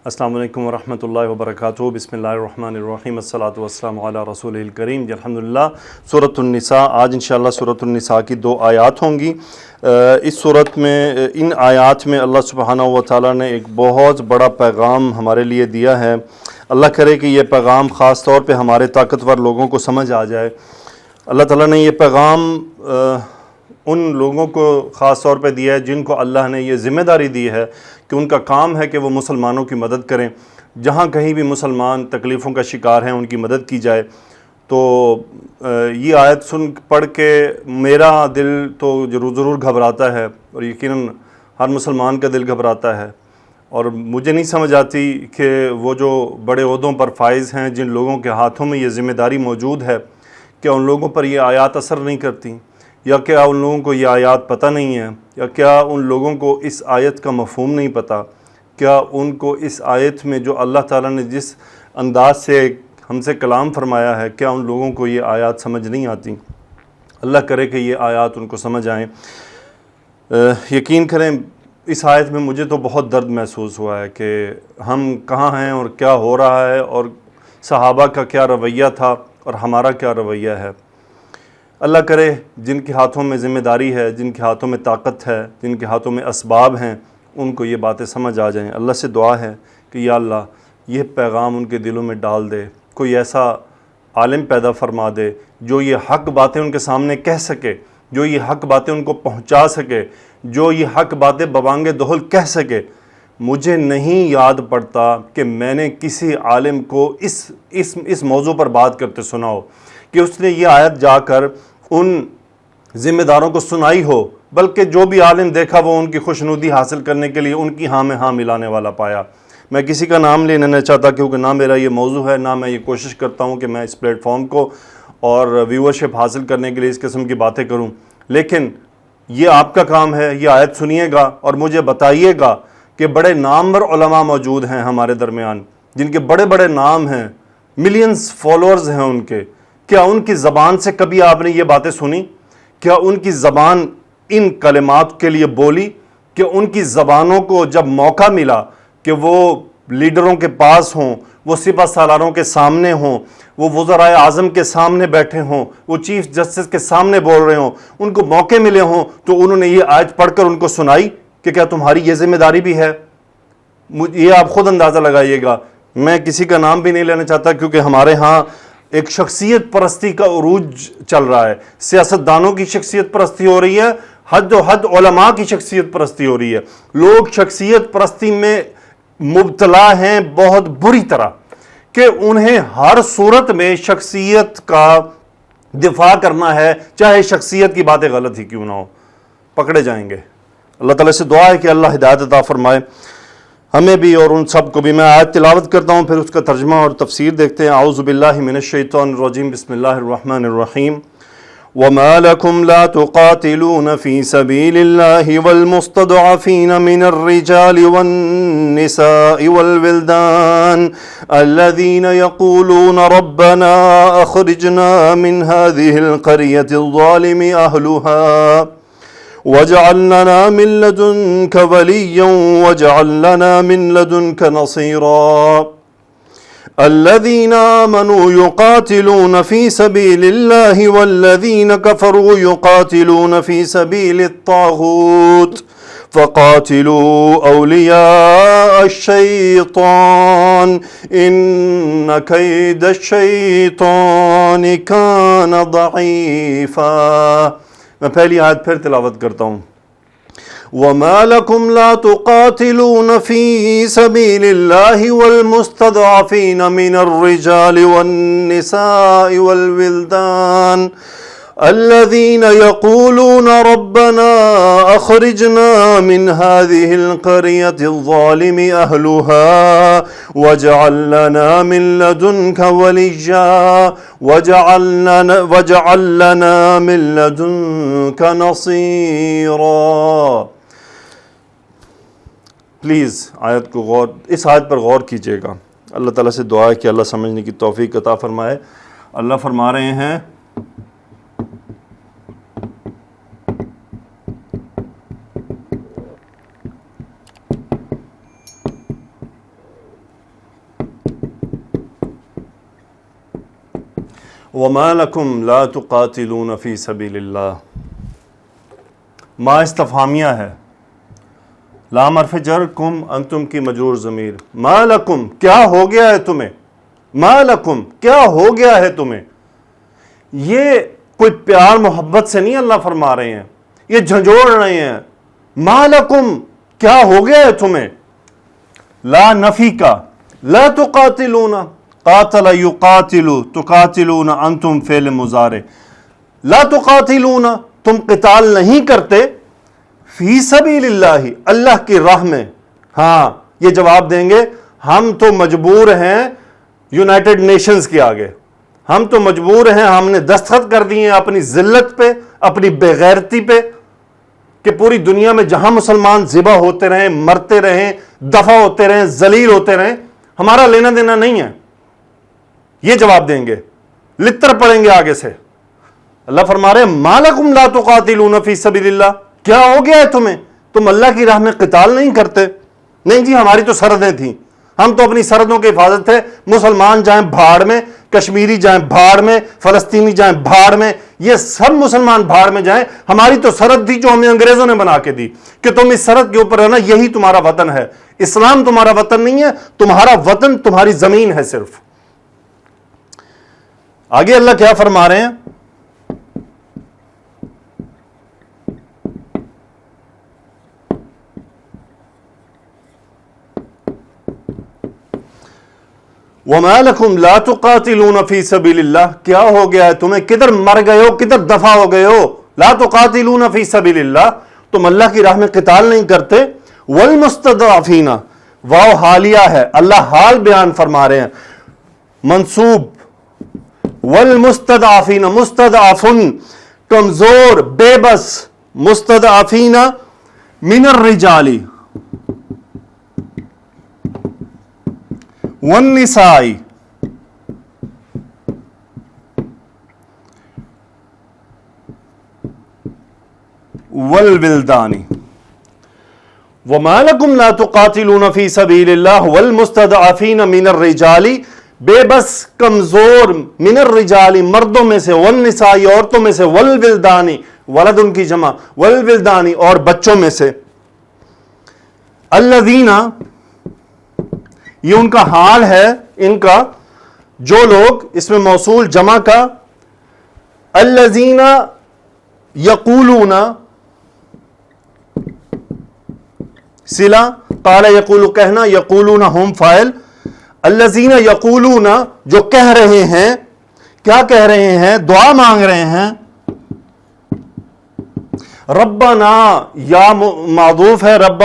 السلام علیکم ورحمۃ اللہ وبرکاتہ۔ بسم اللہ الرحمن الرحیم، الصلاۃ والسلام علی رسول الکریم۔ الحمدللہ، سورۃ النساء۔ آج انشاءاللہ سورۃ النساء کی 2 آیات ہوں گی۔ اس صورت میں، ان آیات میں اللہ سبحانہ و تعالیٰ نے ایک بہت بڑا پیغام ہمارے لیے دیا ہے۔ اللہ کرے کہ یہ پیغام خاص طور پہ ہمارے طاقتور لوگوں کو سمجھ آ جائے۔ اللہ تعالیٰ نے یہ پیغام ان لوگوں کو خاص طور پہ دیا ہے جن کو اللہ نے یہ ذمہ داری دی ہے کہ ان کا کام ہے کہ وہ مسلمانوں کی مدد کریں۔ جہاں کہیں بھی مسلمان تکلیفوں کا شکار ہیں ان کی مدد کی جائے۔ تو یہ آیت پڑھ کے میرا دل تو ضرور گھبراتا ہے، اور یقیناً ہر مسلمان کا دل گھبراتا ہے، اور مجھے نہیں سمجھ آتی کہ وہ جو بڑے عہدوں پر فائز ہیں، جن لوگوں کے ہاتھوں میں یہ ذمہ داری موجود ہے، کیا ان لوگوں پر یہ آیات اثر نہیں کرتی، یا کیا ان لوگوں کو یہ آیات پتہ نہیں ہے، یا کیا ان لوگوں کو اس آیت کا مفہوم نہیں پتہ، کیا ان کو اس آیت میں جو اللہ تعالیٰ نے جس انداز سے ہم سے کلام فرمایا ہے، کیا ان لوگوں کو یہ آیات سمجھ نہیں آتی۔ اللہ کرے کہ یہ آیات ان کو سمجھ آئیں۔ یقین کریں، اس آیت میں مجھے تو بہت درد محسوس ہوا ہے کہ ہم کہاں ہیں اور کیا ہو رہا ہے، اور صحابہ کا کیا رویہ تھا اور ہمارا کیا رویہ ہے۔ اللہ کرے جن کے ہاتھوں میں ذمہ داری ہے، جن کے ہاتھوں میں طاقت ہے، جن کے ہاتھوں میں اسباب ہیں، ان کو یہ باتیں سمجھ آ جائیں۔ اللہ سے دعا ہے کہ یا اللہ یہ پیغام ان کے دلوں میں ڈال دے، کوئی ایسا عالم پیدا فرما دے جو یہ حق باتیں ان کے سامنے کہہ سکے، جو یہ حق باتیں ان کو پہنچا سکے، جو یہ حق باتیں ببانگ دہل کہہ سکے۔ مجھے نہیں یاد پڑتا کہ میں نے کسی عالم کو اس موضوع پر بات کرتے سنا ہو کہ اس نے یہ آیت جا کر ان ذمہ داروں کو سنائی ہو، بلکہ جو بھی عالم دیکھا وہ ان کی خوشنودی حاصل کرنے کے لیے ان کی ہاں میں ہاں ملانے والا پایا۔ میں کسی کا نام لینا نہیں چاہتا، کیونکہ نہ میرا یہ موضوع ہے، نہ میں یہ کوشش کرتا ہوں کہ میں اس پلیٹ فارم کو اور ویورشپ حاصل کرنے کے لیے اس قسم کی باتیں کروں، لیکن یہ آپ کا کام ہے۔ یہ آیت سنیے گا اور مجھے بتائیے گا کہ بڑے نامور علماء موجود ہیں ہمارے درمیان، جن کے بڑے بڑے نام ہیں، ملینز فالوورز ہیں ان کے، کیا ان کی زبان سے کبھی آپ نے یہ باتیں سنی؟ کیا ان کی زبان ان کلمات کے لیے بولی؟ کہ ان کی زبانوں کو جب موقع ملا کہ وہ لیڈروں کے پاس ہوں، وہ سپہ سالاروں کے سامنے ہوں، وہ وزرائے اعظم کے سامنے بیٹھے ہوں، وہ چیف جسٹس کے سامنے بول رہے ہوں، ان کو موقع ملے ہوں، تو انہوں نے یہ آیت پڑھ کر ان کو سنائی کہ کیا تمہاری یہ ذمہ داری بھی ہے؟ یہ آپ خود اندازہ لگائیے گا۔ میں کسی کا نام بھی نہیں لینا چاہتا، کیونکہ ہمارے ہاں ایک شخصیت پرستی کا عروج چل رہا ہے۔ سیاستدانوں کی شخصیت پرستی ہو رہی ہے، حد و حد علماء کی شخصیت پرستی ہو رہی ہے۔ لوگ شخصیت پرستی میں مبتلا ہیں بہت بری طرح، کہ انہیں ہر صورت میں شخصیت کا دفاع کرنا ہے، چاہے شخصیت کی باتیں غلط ہی کیوں نہ ہو، پکڑے جائیں گے۔ اللہ تعالیٰ سے دعا ہے کہ اللہ ہدایت عطا فرمائے ہمیں بھی اور ان سب کو بھی۔ میں آیت تلاوت کرتا ہوں، پھر اس کا ترجمہ اور تفسیر دیکھتے ہیں۔ اعوذ باللہ من الشیطان الرجیم، بسم اللہ الرحمن الرحیم۔ وَمَا لَكُمْ لَا تُقَاتِلُونَ فِي سَبِيلِ اللَّهِ وَالْمُسْتَضْعَفِينَ مِنَ الرِّجَالِ وَالنِّسَاءِ وَالْوِلْدَانِ الَّذِينَ يَقُولُونَ رَبَّنَا أَخْرِجْنَا مِنْ هَذِهِ الْقَرْيَةِ الظَّالِمِ أَهْلُهَا وَاجْعَلْ لَنَا مِن لَّدُنكَ وَلِيًّا وَاجْعَلْ لَنَا مِن لَّدُنكَ نَصِيرًا۔ الذين آمنوا يقاتلون في سبيل الله والذين كفروا يقاتلون في سبيل الطاغوت فقاتلوا أولياء الشيطان إن كيد الشيطان كان ضعيفا۔ میں پہلی آیت پھر تلاوت کرتا ہوں۔ وَمَا لَكُمْ لَا تُقَاتِلُونَ فِي سَبِيلِ اللَّهِ وَالْمُسْتَضْعَفِينَ مِنَ الرِّجَالِ وَالنِّسَاءِ وَالْوِلْدَانِ الَّذِينَ يَقُولُونَ رَبَّنَا أَخْرِجْنَا مِنْ هَذِهِ الْقَرْيَةِ الظَّالِمِ أَهْلُهَا وَاجْعَلْ لَنَا مِن لَّدُنكَ وَلِيًّا وَاجْعَلْ لَنَا مِن لَّدُنكَ نَصِيرًا۔ پلیز اس آیت پر غور کیجیے گا۔ اللہ تعالیٰ سے دعا ہے کہ اللہ سمجھنے کی توفیق عطا فرمائے۔ اللہ فرما رہے ہیں وما لکم لا تقاتلون فی سبیل اللہ، ما استفہامیہ ہے، لام حرف جر، کم انتم کی مجرور ضمیر، ما لکم کیا ہو گیا ہے تمہیں، ما لکم کیا ہو گیا ہے تمہیں. یہ کوئی پیار محبت سے نہیں اللہ فرما رہے ہیں، یہ جھنجھوڑ رہے ہیں. ما لکم کیا ہو گیا ہے تمہیں، لا نفی کا، لا تقاتلون، قاتل یقاتل، تقاتلون انتم فعل مضارع، لا تقاتلون تم قتال نہیں کرتے، فی سبیل اللہ اللہ کی راہ میں. ہاں یہ جواب دیں گے ہم تو مجبور ہیں یونائٹڈ نیشنز کے آگے، ہم تو مجبور ہیں، ہم نے دستخط کر دیے ہیں اپنی ذلت پہ، اپنی بے غیرتی پہ، کہ پوری دنیا میں جہاں مسلمان ذبح ہوتے رہیں، مرتے رہیں، دفع ہوتے رہیں، ذلیل ہوتے رہیں، ہمارا لینا دینا نہیں ہے. یہ جواب دیں گے، لتر پڑیں گے آگے سے. اللہ فرما رہے ہیں ما لکم لا تقاتلون فی سبیل اللہ، کیا ہو گیا ہے تمہیں، تم اللہ کی راہ میں قتال نہیں کرتے. نہیں جی ہماری تو سرحدیں تھیں، ہم تو اپنی سرحدوں کی حفاظت تھے، مسلمان جائیں بھاڑ میں، کشمیری جائیں بھاڑ میں، فلسطینی جائیں بھاڑ میں، یہ سب مسلمان بھاڑ میں جائیں، ہماری تو سرحد تھی جو ہمیں انگریزوں نے بنا کے دی کہ تم اس سرحد کے اوپر رہنا، یہی تمہارا وطن ہے. اسلام تمہارا وطن نہیں ہے، تمہارا وطن تمہاری زمین ہے صرف. آگے اللہ کیا فرما رہے ہیں، وَمَا لَكُمْ لَا تُقَاتِلُونَ فِي سَبِيلِ اللَّهِ، کیا ہو گیا ہے تمہیں، کدھر مر گئے ہو، کدھر دفع ہو گئے ہو. لا تقاتلون فی سبیل اللہ، تم اللہ کی راہ میں قتال نہیں کرتے. والمستضعفین، واو حالیہ ہے، اللہ حال بیان فرما رہے ہیں، منصوب. والمستضعفین، مستضعفن کمزور، بے بس، مستضعفین من الرجال والنساء والولدان. وما لکم لا تقاتلون فی سبیل اللہ والمستضعفین من الرجال، بے بس کمزور، من الرجال مردوں میں سے، والنساء عورتوں میں سے، والولدان ولد ان کی جمع، والولدان اور بچوں میں سے. الذین، یہ ان کا حال ہے، ان کا جو لوگ، اس میں موصول جمع کا، الذین یقولون، صلہ، قال یقول کہنا، یقولون ہم فاعل، الذین یقولون جو کہہ رہے ہیں، کیا کہہ رہے ہیں، دعا مانگ رہے ہیں. ربنا، یا معذوف ہے، رب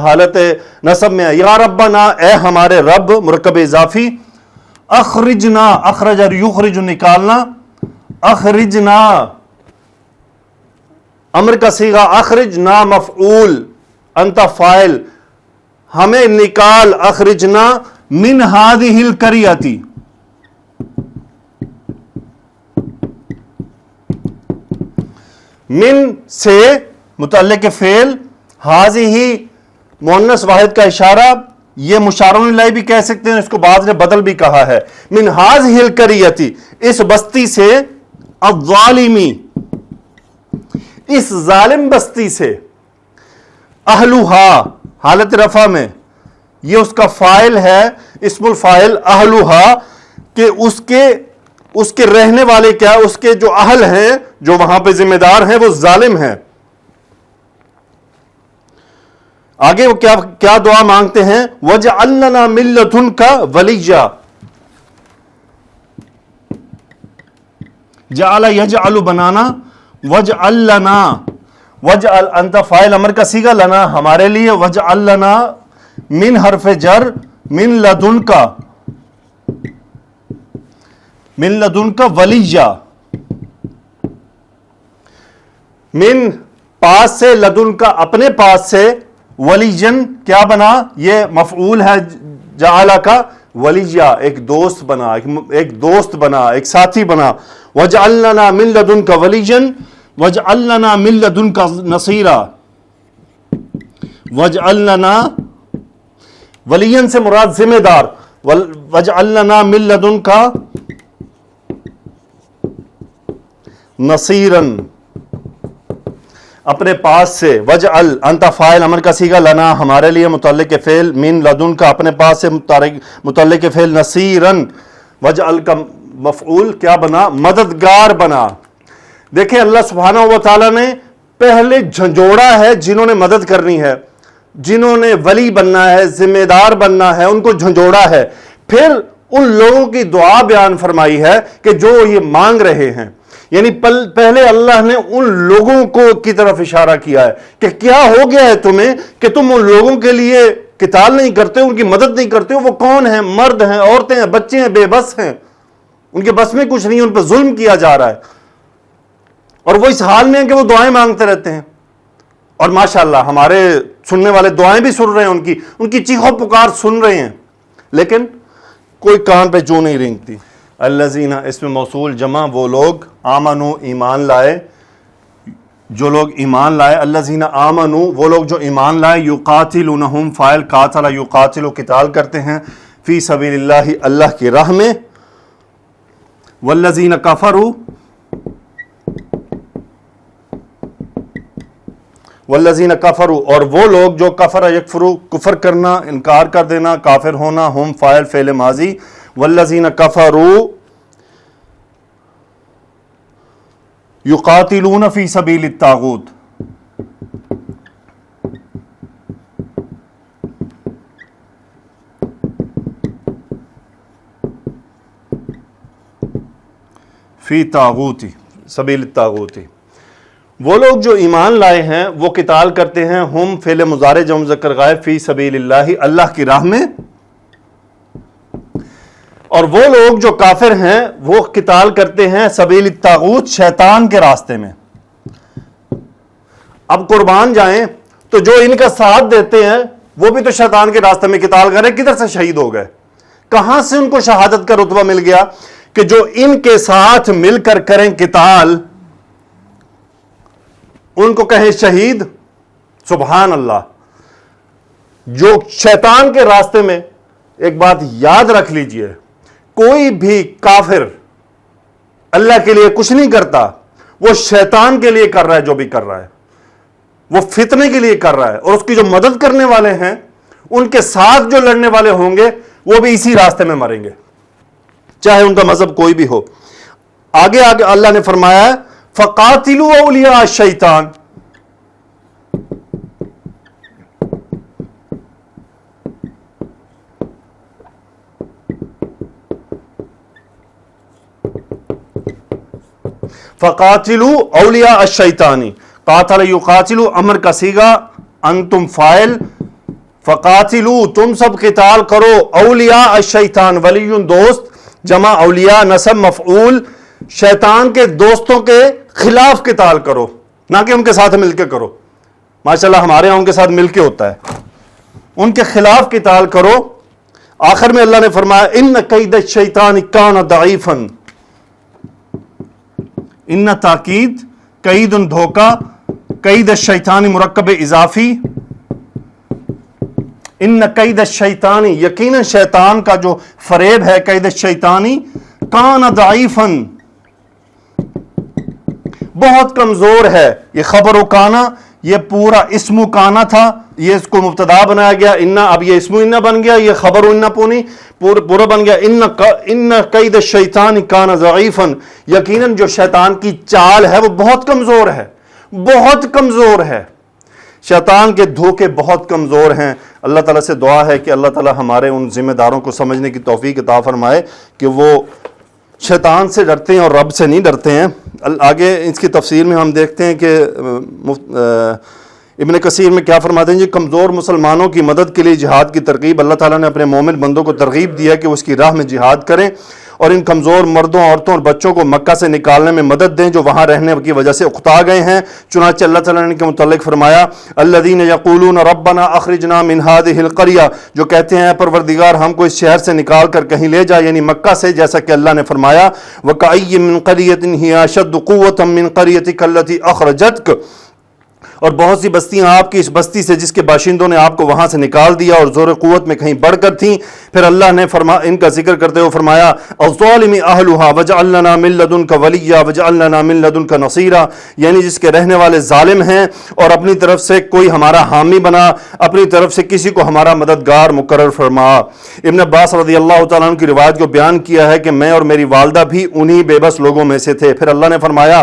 حالت نصب میں ہے، یا ربنا اے ہمارے رب، مرکب اضافی. اخرجنا، اخرج یخرج نکالنا، اخرجنا امر کا صیغہ، اخرجنا مفعول، انت فاعل، ہمیں نکال، اخرجنا من هذه القرية، من سے متعلق فعل، هذه مؤنث واحد کا اشارہ، یہ مشار الیہ بھی کہہ سکتے ہیں، اس کو بعض نے بدل بھی کہا ہے. من هذه القرية، اس بستی سے، الظالمی اس ظالم بستی سے، اہلوہا حالت رفع میں، یہ اس کا فاعل ہے، اسم الفاعل اہلوہا، کہ اس کے رہنے والے کیا، اس کے جو اہل ہیں، جو وہاں پہ ذمہ دار ہیں، وہ ظالم ہیں. آگے وہ کیا دعا مانگتے ہیں، وَاجْعَلْ لَنَا مِن لَّدُنْكَ وَلِيًّا، جعل یجعل بنانا، وَاجْعَلْ لَنَا، وَاجْعَلْ انت فاعل امر کا صیغہ، لنا ہمارے لیے، وَاجْعَلْ لَنَا من حرف جر، من لدنک، من لدنک ولیہ، من پاس سے، لدن کا اپنے پاس سے، ولیجن کیا بنا، یہ مفعول ہے جعل کا، ولیہ ایک دوست بنا، ایک دوست بنا، ایک ساتھی بنا. وَاجْعَلْ لَنَا مِن لَّدُنْكَ وَلِيًّا وَاجْعَلْ لَنَا مِن لَّدُنْكَ نَصِيرًا. وَاجْعَلْ لَنَا، ولیًّا سے مراد ذمہ دار، وَاجْعَلْ لَنَا مِن لَّدُنْكَ نصیرن اپنے پاس سے، وجعل انت فاعل امر کا صیغہ، لنا ہمارے لیے، متعلق فعل، من لدن کا اپنے پاس سے، متعلق فعل، نصیرن وجعل کا مفعول کیا بنا؟ مددگار بنا۔ دیکھیں اللہ سبحانہ و تعالیٰ نے پہلے جھنجھوڑا ہے جنہوں نے مدد کرنی ہے، جنہوں نے ولی بننا ہے، ذمہ دار بننا ہے، ان کو جھنجھوڑا ہے، پھر ان لوگوں کی دعا بیان فرمائی ہے کہ جو یہ مانگ رہے ہیں۔ یعنی پہلے اللہ نے ان لوگوں کو کی طرف اشارہ کیا ہے کہ کیا ہو گیا ہے تمہیں کہ تم ان لوگوں کے لیے قتال نہیں کرتے، ان کی مدد نہیں کرتے ہو۔ وہ کون ہیں؟ مرد ہیں، عورتیں ہیں، بچے ہیں، بے بس ہیں، ان کے بس میں کچھ نہیں، ان پر ظلم کیا جا رہا ہے، اور وہ اس حال میں ہیں کہ وہ دعائیں مانگتے رہتے ہیں۔ اور ماشاءاللہ ہمارے سننے والے دعائیں بھی سن رہے ہیں، ان کی چیخو پکار سن رہے ہیں، لیکن کوئی کان پہ جو نہیں رینگتی۔ الذین اس میں موصول جمع وہ لوگ، آمنو ایمان لائے، جو لوگ ایمان لائے، الذین آمنو وہ لوگ جو ایمان لائے، یقاتلونہم فاعل قاتل یقاتل قتال کرتے ہیں، فی سبیل اللہ اللہ کی راہ میں، والذین کفروا والذین کفروا اور وہ لوگ جو کفر یکفروا کفر کرنا، انکار کر دینا، کافر ہونا، ہم فاعل فعل ماضی، والذین کفروا یقاتلون فی سبیل الطاغوت، فی طاغوتی سبیل الطاغوتی، وہ لوگ جو ایمان لائے ہیں وہ قتال کرتے ہیں، ہم فعل مضارع جمع مذکر غائب، فی سبیل اللہ اللہ کی راہ میں، اور وہ لوگ جو کافر ہیں وہ قتال کرتے ہیں سبیل الطاغوت شیطان کے راستے میں۔ اب قربان جائیں تو جو ان کا ساتھ دیتے ہیں وہ بھی تو شیطان کے راستے میں قتال کر رہے، کدھر سے شہید ہو گئے؟ کہاں سے ان کو شہادت کا رتبہ مل گیا کہ جو ان کے ساتھ مل کر کریں قتال ان کو کہیں شہید؟ سبحان اللہ۔ جو شیطان کے راستے میں، ایک بات یاد رکھ لیجئے، کوئی بھی کافر اللہ کے لیے کچھ نہیں کرتا، وہ شیطان کے لیے کر رہا ہے، جو بھی کر رہا ہے وہ فتنے کے لیے کر رہا ہے، اور اس کی جو مدد کرنے والے ہیں ان کے ساتھ جو لڑنے والے ہوں گے وہ بھی اسی راستے میں مریں گے، چاہے ان کا مذہب کوئی بھی ہو۔ آگے اللہ نے فرمایا ہے فَقَاتِلُوا أَوْلِيَاءَ الشَّيْطَانِ، فَقَاتِلُوا أَوْلِيَاءَ الشَّيْطَانِ، قاتل یقاتل امر کا صیغہ، انتم فاعل، فقاتلوا تم سب قتال کرو، اولیاء الشیطان ولی دوست، جمع اولیاء نصب مفعول، شیطان کے دوستوں کے خلاف قتال کرو، نہ کہ ان کے ساتھ مل کے کرو۔ ماشاءاللہ ہمارے ہاں ان کے ساتھ مل کے ہوتا ہے، ان کے خلاف قتال کرو۔ آخر میں اللہ نے فرمایا ان کید الشیطان کان ضعیفا، ان تاکید، قید دھوکہ، قید الشیطان مرکب اضافی، ان قید الشیطانی یقیناً شیطان کا جو فریب ہے، قید الشیطانی کان ضعیفا بہت کمزور ہے۔ یہ خبر و کانا، یہ پورا اسم و کانا تھا، یہ اس کو مبتدا بنایا گیا انا، اب یہ اسم و انا بن گیا، یہ خبر و انا پورا بن گیا۔ ان قید الشیطان کان ضعیفا، یقیناً جو شیطان کی چال ہے وہ بہت کمزور ہے، بہت کمزور ہے، شیطان کے دھوکے بہت کمزور ہیں۔ اللہ تعالیٰ سے دعا ہے کہ اللہ تعالیٰ ہمارے ان ذمہ داروں کو سمجھنے کی توفیق عطا فرمائے کہ وہ شیطان سے ڈرتے ہیں اور رب سے نہیں ڈرتے ہیں۔ آگے اس کی تفسیر میں ہم دیکھتے ہیں کہ ابن کثیر میں کیا فرماتے ہیں، کمزور مسلمانوں کی مدد کے لیے جہاد کی ترغیب، اللہ تعالیٰ نے اپنے مومن بندوں کو ترغیب دیا کہ وہ اس کی راہ میں جہاد کریں، اور ان کمزور مردوں، عورتوں اور بچوں کو مکہ سے نکالنے میں مدد دیں جو وہاں رہنے کی وجہ سے اکتا گئے ہیں۔ چنانچہ اللہ تعالیٰ نے ان کے متعلق فرمایا الذین یقولون ربنا اخرجنا من هذه القرية، جو کہتے ہیں پروردگار ہم کو اس شہر سے نکال کر کہیں لے جا، یعنی مکہ سے، جیسا کہ اللہ نے فرمایا وَكَأَيٍّ مِّن قَرْيَةٍ هِيَ أَشَدُّ قُوَّةً مِّن قَرْيَتِكَ الَّتِي أَخْرَجَتْكَ، اور بہت سی بستیاں آپ کی اس بستی سے جس کے باشندوں نے آپ کو وہاں سے نکال دیا اور زور قوت میں کہیں بڑھ کر تھیں. پھر اللہ نے ان کا ذکر کرتے ہوئے فرمایا الظالم اہلھا وجعل لنا من لدنک ولیا وجعل لنا من لدنک نصیرا، یعنی جس کے رہنے والے ظالم ہیں اور اپنی طرف سے کوئی ہمارا حامی بنا، اپنی طرف سے کسی کو ہمارا مددگار مقرر فرما. ابن عباس رضی اللہ تعالیٰ عنہ کی روایت کو بیان کیا ہے کہ میں اور میری والدہ بھی انہی بے بس لوگوں میں سے تھے. پھر اللہ نے فرمایا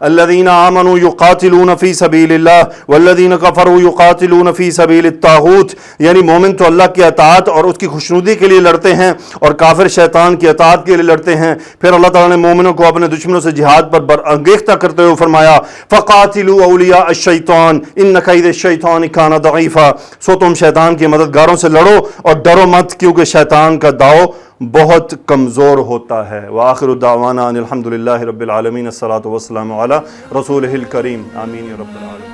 الذین آمنوا یقاتلون فی سبیل اللہ والذین کفروا یقاتلون فی سبیل الطاغوت، یعنی مومن تو اللہ کی اطاعت اور اس کی خوشنودی کے لیے لڑتے ہیں اور کافر شیطان کی اطاعت کے لیے لڑتے ہیں. پھر اللہ تعالیٰ نے مومنوں کو اپنے دشمنوں سے جہاد پر برانگیختہ کرتے ہوئے فرمایا فقاتلوا اولیاء الشیطان ان کید الشیطان کان ضعیفا، سو تم شیطان کے مددگاروں سے لڑو اور ڈرو مت کیونکہ شیطان کا داؤ بہت کمزور ہوتا ہے. وآخر دعوانا ان الحمد للہ رب العالمین، الصلاۃ والسلام علی رسولہ الکریم، آمین یا رب العالمین.